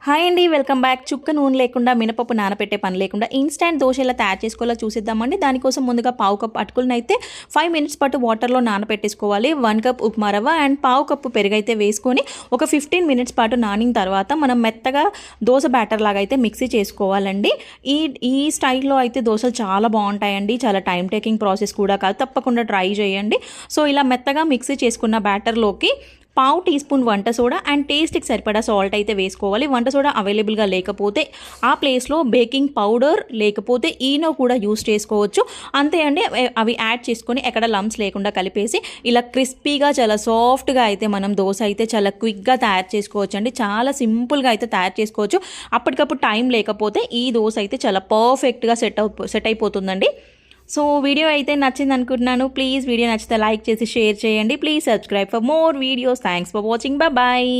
Hi అండి, welcome back. చుక్క నూనె లేకుండా మినపప్పు నానపెట్టే పని లేకుండా ఇన్స్టెంట్ దోశ ఎలా తయారు చేసుకోవాలో చూసిద్దామండి. దానికోసం ముందుగా పావు కప్ అటుకులను అయితే 5 మినిట్స్ పాటు వాటర్లో నానపెట్టేసుకోవాలి. 1 కప్ ఉప్మా రవ్వ అండ్ పావు కప్పు పెరుగైతే వేసుకొని ఒక 15 మినిట్స్ పాటు నానిన తర్వాత మనం మెత్తగా దోశ బ్యాటర్ లాగా అయితే మిక్సీ చేసుకోవాలండి. ఈ స్టైల్లో అయితే దోశలు చాలా బాగుంటాయండి. చాలా టైం టేకింగ్ ప్రాసెస్ కూడా కాదు, తప్పకుండా ట్రై చేయండి. సో ఇలా మెత్తగా మిక్సీ చేసుకున్న బ్యాటర్లోకి పావు టీ స్పూన్ వంట సోడా అండ్ టేస్ట్కి సరిపడా సాల్ట్ అయితే వేసుకోవాలి. వంట సోడా అవైలబుల్గా లేకపోతే ఆ ప్లేస్లో బేకింగ్ పౌడర్ లేకపోతే ఈనో కూడా యూస్ చేసుకోవచ్చు. అంతే అండి, అవి యాడ్ చేసుకొని ఎక్కడ లంప్స్ లేకుండా కలిపేసి ఇలా క్రిస్పీగా చాలా సాఫ్ట్గా అయితే మనం దోశ అయితే చాలా క్విక్గా తయారు చేసుకోవచ్చు అండి. చాలా సింపుల్గా అయితే తయారు చేసుకోవచ్చు. అప్పటికప్పుడు టైం లేకపోతే ఈ దోశ అయితే చాలా పర్ఫెక్ట్గా సెట్ అయిపోతుందండి. సో వీడియో అయితే నచ్చింది అనుకుంటున్నాను. ప్లీజ్ వీడియో నచ్చితే లైక్ చేసి షేర్ చేయండి. Please subscribe for more videos. Thanks for watching. Bye.